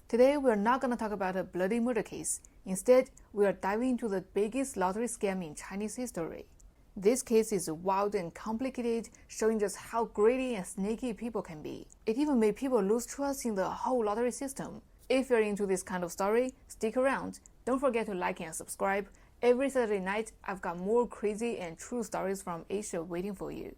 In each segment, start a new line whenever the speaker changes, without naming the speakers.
Today, we're not going to talk about a bloody murder case. Instead, we are diving into the biggest lottery scam in Chinese history. This case is wild and complicated, showing just how greedy and sneaky people can be. It even made people lose trust in the whole lottery system. If you're into this kind of story, stick around. Don't forget to like and subscribe. Every Saturday night, I've got more crazy and true stories from Asia waiting for you.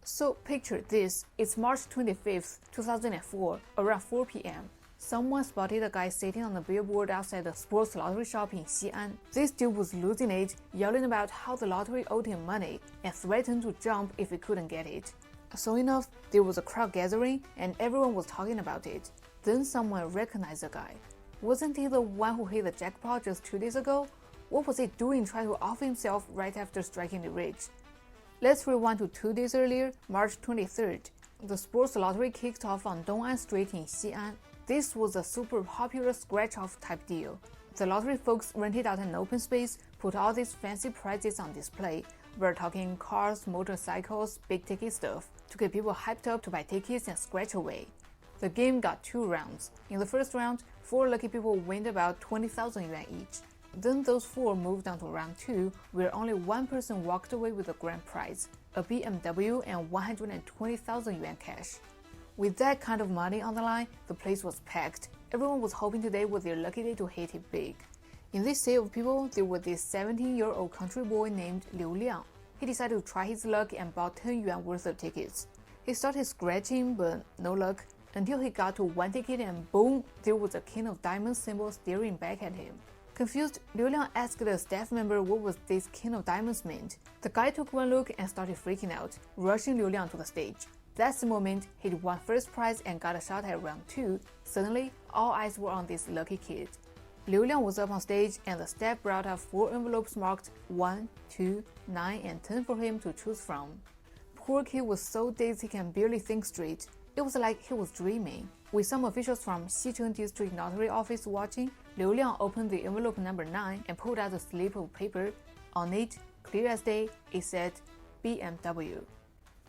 So picture this, it's March 25th, 2004, around 4 p.m. Someone spotted a guy sitting on a billboard outside the sports lottery shop in Xi'an. This dude was losing it, yelling about how the lottery owed him money, and threatened to jump if he couldn't get it. So enough, there was a crowd gathering, and everyone was talking about it. Then someone recognized the guy. Wasn't he the one who hit the jackpot just 2 days ago? What was he doing trying to off himself right after striking the rich? Let's rewind to 2 days earlier, March 23rd. The sports lottery kicked off on Dong'an Street in Xi'an. This was a super popular scratch-off type deal. The lottery folks rented out an open space, put all these fancy prizes on display. We're talking cars, motorcycles, big-ticket stuff, to get people hyped up to buy tickets and scratch away. The game got 2 rounds. In the first round, 4 lucky people win about 20,000 yuan each. Then those 4 moved on to round 2, where only one person walked away with the grand prize, a BMW and 120,000 yuan cash. With that kind of money on the line, the place was packed. Everyone was hoping today was their lucky day to hit it big. In this sea of people, there was this 17-year-old country boy named Liu Liang. He decided to try his luck and bought 10 yuan worth of tickets. He started scratching, but no luck, until he got to one ticket and boom, there was a king of diamonds symbol staring back at him. Confused, Liu Liang asked a staff member what was this king of diamonds meant. The guy took one look and started freaking out, rushing Liu Liang to the stage. That's the moment he'd won first prize and got a shot at round 2. Suddenly, all eyes were on this lucky kid. Liu Liang was up on stage and the staff brought out 4 envelopes marked 1, 2, 9, and 10 for him to choose from. Poor kid was so dazed he can barely think straight. It was like he was dreaming. With some officials from Xi'an District Notary Office watching, Liu Liang opened the envelope number 9 and pulled out a slip of paper. On it, clear as day, it said BMW.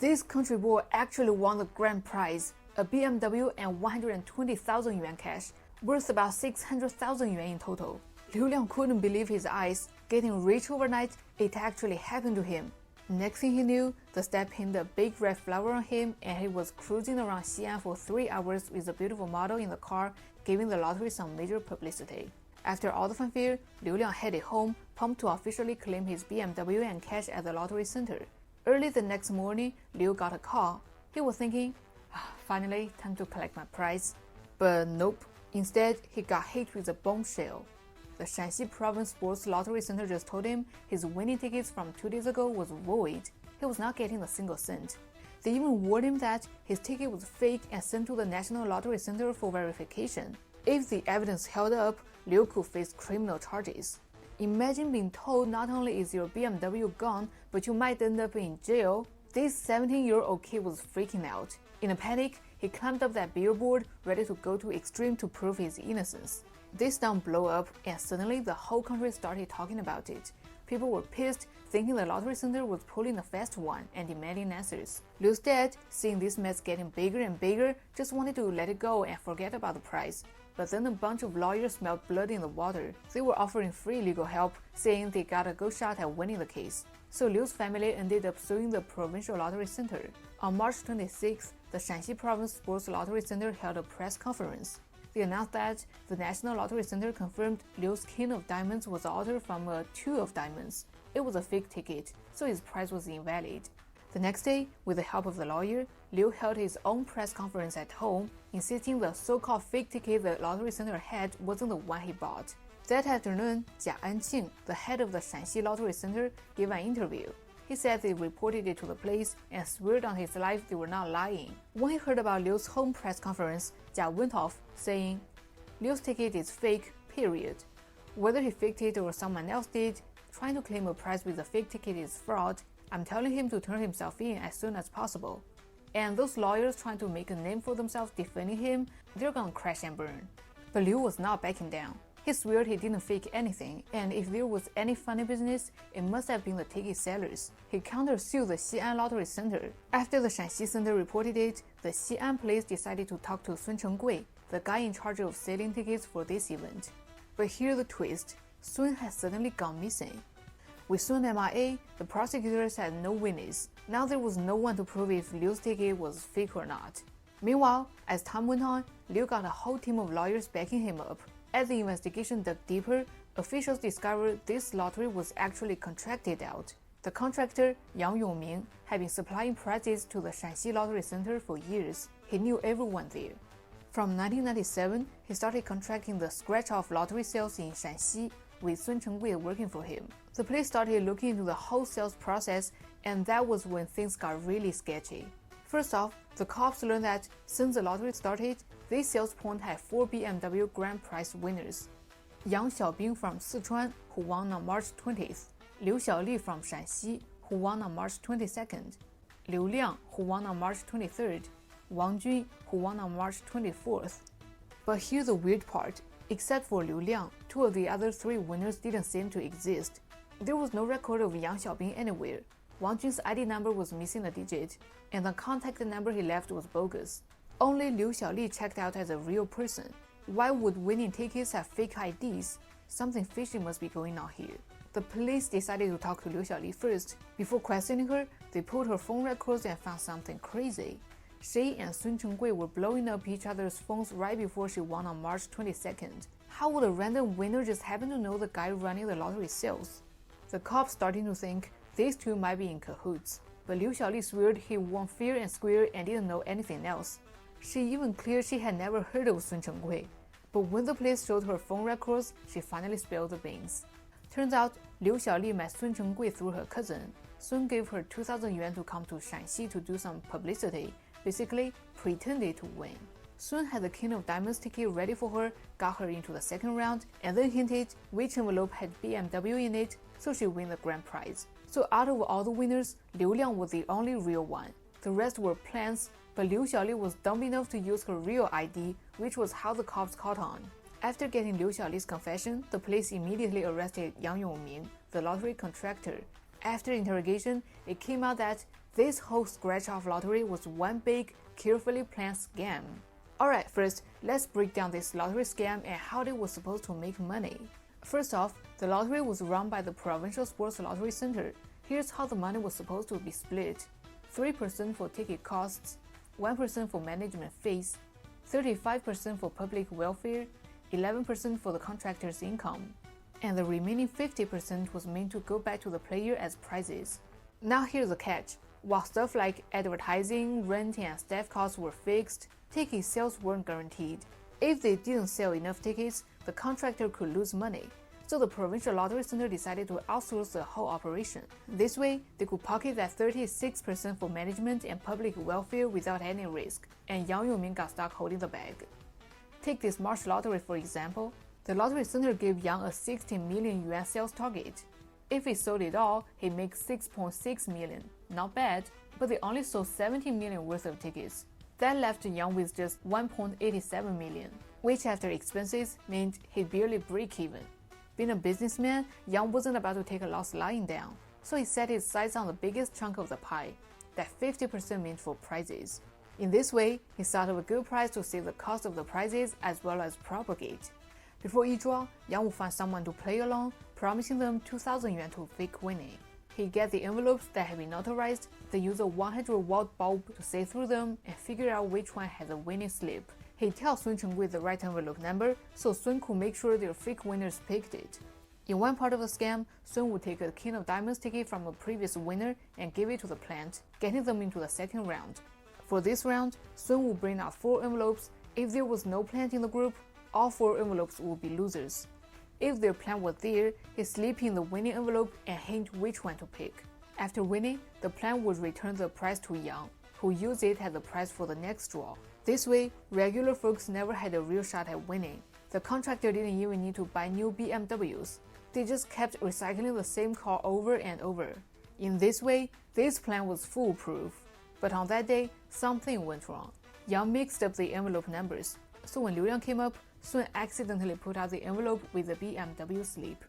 This country boy actually won the grand prize, a BMW and 120,000 yuan cash, worth about 600,000 yuan in total. Liu Liang couldn't believe his eyes. Getting rich overnight, it actually happened to him. Next thing he knew, the staff pinned a big red flower on him and he was cruising around Xi'an for 3 hours with a beautiful model in the car, giving the lottery some major publicity. After all the fanfare, Liu Liang headed home, pumped to officially claim his BMW and cash at the lottery center. Early the next morning, Liu got a call. He was thinking, finally, time to collect my prize. But nope. Instead, he got hit with a bombshell. The Shanxi Province Sports Lottery Center just told him his winning tickets from 2 days ago was void. He was not getting a single cent. They even warned him that his ticket was fake and sent to the National Lottery Center for verification. If the evidence held up, Liu could face criminal charges. Imagine being told not only is your BMW gone, but you might end up in jail. This 17-year-old kid was freaking out. In a panic, he climbed up that billboard, ready to go to extreme to prove his innocence. This stunt blew up, and suddenly the whole country started talking about it. People were pissed, thinking the lottery center was pulling a fast one and demanding answers. Liu's dad, seeing this mess getting bigger and bigger, just wanted to let it go and forget about the prize. But then a bunch of lawyers smelled blood in the water. They were offering free legal help, saying they got a good shot at winning the case. So Liu's family ended up suing the provincial lottery center. On March 26th, the Shanxi Province Sports Lottery Center held a press conference. They announced that the National Lottery Center confirmed Liu's King of Diamonds was altered from a 2 of Diamonds. It was a fake ticket, so his prize was invalid. The next day, with the help of the lawyer, Liu held his own press conference at home, insisting the so-called fake ticket the lottery center had wasn't the one he bought. That afternoon, Jia Anqing, the head of the Shanxi Lottery Center, gave an interview. He said they reported it to the police and swore on his life they were not lying. When he heard about Liu's home press conference, Jia went off, saying, Liu's ticket is fake, period. Whether he faked it or someone else did, trying to claim a prize with a fake ticket is fraud. I'm telling him to turn himself in as soon as possible. And those lawyers trying to make a name for themselves defending him, they're gonna crash and burn. But Liu was not backing down. He swore he didn't fake anything, and if there was any funny business, it must have been the ticket sellers. He countersued the Xi'an Lottery Center. After the Shanxi Center reported it, the Xi'an police decided to talk to Sun Chenggui, the guy in charge of selling tickets for this event. But here's the twist: Sun has suddenly gone missing. With Sun MIA, the prosecutors had no witness. Now there was no one to prove if Liu's ticket was fake or not. Meanwhile, as time went on, Liu got a whole team of lawyers backing him up. As the investigation dug deeper, officials discovered this lottery was actually contracted out. The contractor, Yang Yongming, had been supplying prizes to the Shanxi Lottery Center for years. He knew everyone there. From 1997, he started contracting the scratch-off lottery sales in Shanxi, with Sun Chenggui working for him. The police started looking into the whole sales process, and that was when things got really sketchy. First off, the cops learned that since the lottery started, this sales point had 4 BMW grand prize winners: Yang Xiaobing from Sichuan, who won on March 20th, Liu Xiaoli from Shanxi, who won on March 22nd, Liu Liang, who won on March 23rd, Wang Jun, who won on March 24th. But here's the weird part: except for Liu Liang, 2 of the other 3 winners didn't seem to exist. There was no record of Yang Xiaobing anywhere. Wang Jun's ID number was missing a digit, and the contact number he left was bogus. Only Liu Xiaoli checked out as a real person. Why would winning tickets have fake IDs? Something fishy must be going on here. The police decided to talk to Liu Xiaoli first. Before questioning her, they pulled her phone records and found something crazy. She and Sun Chenggui were blowing up each other's phones right before she won on March 22nd. How would a random winner just happen to know the guy running the lottery sales? The cops started to think these 2 might be in cahoots, but Liu Xiaoli swore he won fair and square and didn't know anything else. She even cleared she had never heard of Sun Chenggui. But when the police showed her phone records, she finally spilled the beans. Turns out, Liu Xiaoli met Sun Chenggui through her cousin. Sun gave her 2,000 yuan to come to Shanxi to do some publicity, basically pretended to win. Sun had the King of Diamonds ticket ready for her, got her into the second round, and then hinted which envelope had BMW in it, so she win the grand prize. So out of all the winners, Liu Liang was the only real one. The rest were plants, but Liu Xiaoli was dumb enough to use her real ID, which was how the cops caught on. After getting Liu Xiaoli's confession, the police immediately arrested Yang Yongming, the lottery contractor. After interrogation, it came out that this whole scratch-off lottery was one big, carefully planned scam. Alright, first, let's break down this lottery scam and how they were supposed to make money. First off, the lottery was run by the Provincial Sports Lottery Center. Here's how the money was supposed to be split: 3% for ticket costs, 1% for management fees, 35% for public welfare, 11% for the contractor's income, and the remaining 50% was meant to go back to the player as prizes. Now here's the catch: while stuff like advertising, rent, and staff costs were fixed, ticket sales weren't guaranteed. If they didn't sell enough tickets, the contractor could lose money. So the Provincial Lottery Center decided to outsource the whole operation. This way, they could pocket that 36% for management and public welfare without any risk, and Yang Yongming got stuck holding the bag. Take this March lottery for example. The lottery center gave Yang a 16 million yuan sales target. If he sold it all, he'd make 6.6 million. Not bad, but they only sold 17 million worth of tickets. That left Yang with just 1.87 million, which after expenses meant he'd barely break even. Being a businessman, Yang wasn't about to take a loss lying down, so he set his sights on the biggest chunk of the pie, that 50% meant for prizes. In this way, he thought of a good price to save the cost of the prizes as well as propagate. Before each draw, Yang would find someone to play along, promising them 2,000 yuan to fake winning. He'd get the envelopes that had been notarized, then use a 100-watt bulb to see through them and figure out which one had the winning slip. He'd tell Sun Chenggui the right envelope number, so Sun could make sure their fake winners picked it. In one part of the scam, Sun would take a King of Diamonds ticket from a previous winner and give it to the plant, getting them into the second round. For this round, Sun would bring out 4 envelopes. If there was no plant in the group, all 4 envelopes would be losers. If their plant was there, he'd slip in the winning envelope and hint which one to pick. After winning, the plant would return the prize to Yang, who used it as the prize for the next draw. This way, regular folks never had a real shot at winning. The contractor didn't even need to buy new BMWs. They just kept recycling the same car over and over. In this way, this plan was foolproof. But on that day, something went wrong. Yang mixed up the envelope numbers, so when Liu Liang came up, Sun accidentally put out the envelope with the BMW slip.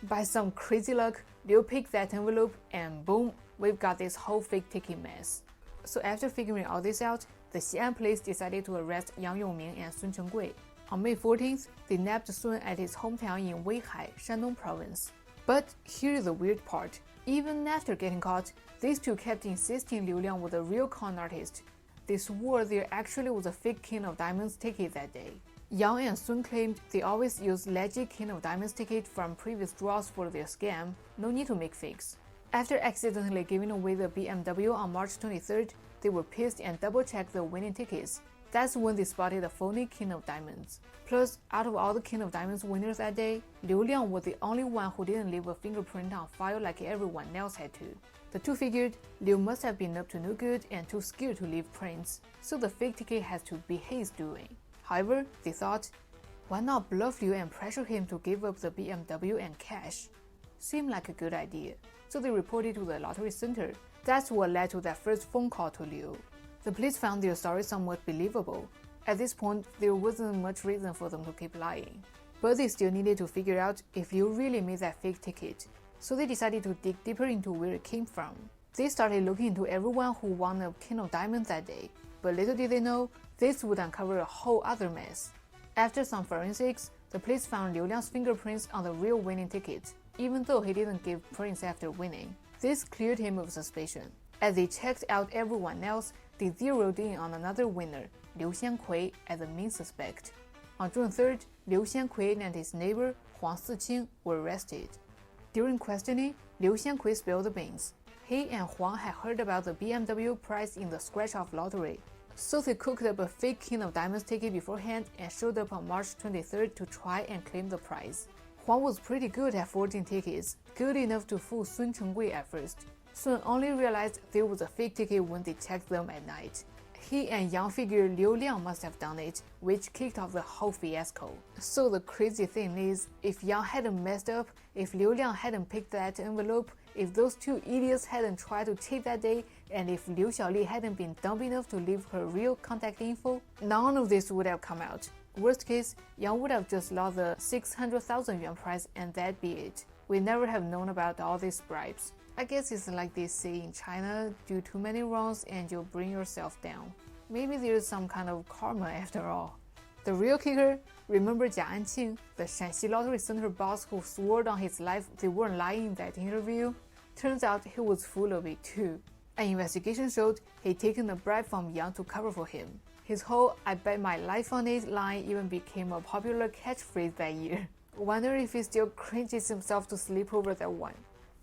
By some crazy luck, Liu picked that envelope and boom, we've got this whole fake ticket mess. So after figuring all this out, the Xi'an police decided to arrest Yang Yongming and Sun Chenggui. On May 14th, they nabbed Sun at his hometown in Weihai, Shandong province. But here's the weird part. Even after getting caught, these two kept insisting Liu Liang was a real con artist. They swore there actually was a fake King of Diamonds ticket that day. Yang and Sun claimed they always used legit King of Diamonds ticket from previous draws for their scam, no need to make fakes. After accidentally giving away the BMW on March 23rd, they were pissed and double-checked the winning tickets. That's when they spotted a phony King of Diamonds. Plus, out of all the King of Diamonds winners that day, Liu Liang was the only one who didn't leave a fingerprint on file like everyone else had to. The two figured Liu must have been up to no good and too scared to leave prints, so the fake ticket has to be his doing. However, they thought, why not bluff Liu and pressure him to give up the BMW and cash? Seemed like a good idea, so they reported to the lottery center. That's what led to that first phone call to Liu. The police found their story somewhat believable. At this point, there wasn't much reason for them to keep lying. But they still needed to figure out if Liu really made that fake ticket, so they decided to dig deeper into where it came from. They started looking into everyone who won a King of Diamonds that day, but little did they know, this would uncover a whole other mess. After some forensics, the police found Liu Liang's fingerprints on the real winning ticket, even though he didn't give prints after winning. This cleared him of suspicion. As they checked out everyone else, they zeroed in on another winner, Liu Xiankui, as the main suspect. On June 3rd, Liu Xiankui and his neighbor, Huang Siqing, were arrested. During questioning, Liu Xiankui spilled the beans. He and Huang had heard about the BMW prize in the scratch-off lottery, so they cooked up a fake King of Diamonds ticket beforehand and showed up on March 23rd to try and claim the prize. Huang was pretty good at forging tickets, good enough to fool Sun Chenggui at first. Sun only realized there was a fake ticket when they checked them at night. He and Yang figured Liu Liang must have done it, which kicked off the whole fiasco. So the crazy thing is, if Yang hadn't messed up, if Liu Liang hadn't picked that envelope, if those two idiots hadn't tried to cheat that day, and if Liu Xiaoli hadn't been dumb enough to leave her real contact info, none of this would have come out. Worst case, Yang would have just lost the 600,000 yuan prize and that'd be it. We never have known about all these bribes. I guess it's like they say in China, do too many wrongs and you'll bring yourself down. Maybe there's some kind of karma after all. The real kicker, remember Jia Anqing, the Shanxi Lottery Center boss who swore on his life they weren't lying in that interview? Turns out he was full of it too. An investigation showed he'd taken a bribe from Yang to cover for him. His whole "I bet my life on it" line even became a popular catchphrase that year. Wonder if he still cringes himself to sleep over that one.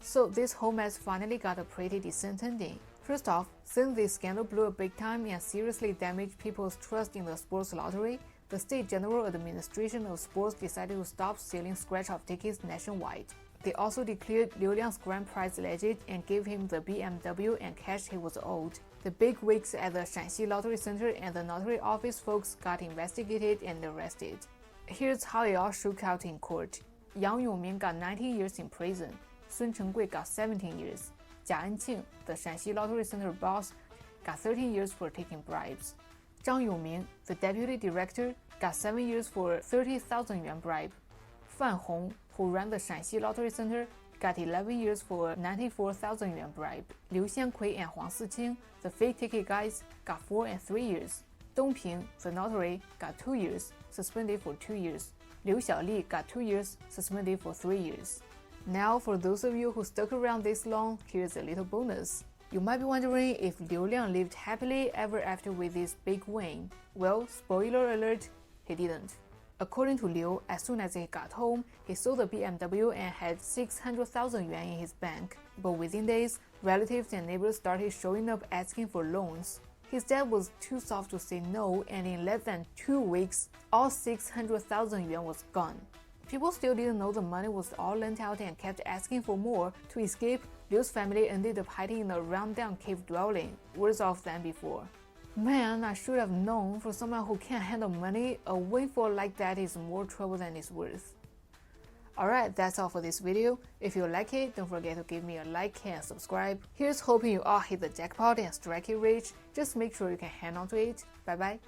So this whole mess finally got a pretty decent ending. First off, since this scandal blew up big time and seriously damaged people's trust in the sports lottery, the State General Administration of Sports decided to stop selling scratch-off tickets nationwide. They also declared Liu Liang's grand prize legit and gave him the BMW and cash he was owed. The big wigs at the Shanxi Lottery Center and the lottery office folks got investigated and arrested. Here's how it all shook out in court. Yang Yongming got 19 years in prison. Sun Chenggui got 17 years. Jia Anqing, the Shanxi Lottery Center boss, got 13 years for taking bribes. Zhang Yongming, the deputy director, got 7 years for 30,000 yuan bribe. Fan Hong, who ran the Shanxi Lottery Center, got 11 years for 94,000 yuan bribe. Liu Xiankui and Huang Siqing, the fake ticket guys, got 4 and 3 years. Dong Ping, the notary, got 2 years, suspended for 2 years. Liu Xiaoli got 2 years, suspended for 3 years. Now, for those of you who stuck around this long, here's a little bonus. You might be wondering if Liu Liang lived happily ever after with this big win. Well, spoiler alert, he didn't. According to Liu, as soon as he got home, he sold the BMW and had 600,000 yuan in his bank. But within days, relatives and neighbors started showing up asking for loans. His dad was too soft to say no, and in less than 2 weeks, all 600,000 yuan was gone. People still didn't know the money was all lent out and kept asking for more. To escape, Liu's family ended up hiding in a rundown cave dwelling, worse off than before. Man, I should have known, for someone who can't handle money, a windfall like that is more trouble than it's worth. Alright, that's all for this video. If you like it, don't forget to give me a like and subscribe. Here's hoping you all hit the jackpot and strike it rich. Just make sure you can hang on to it. Bye bye.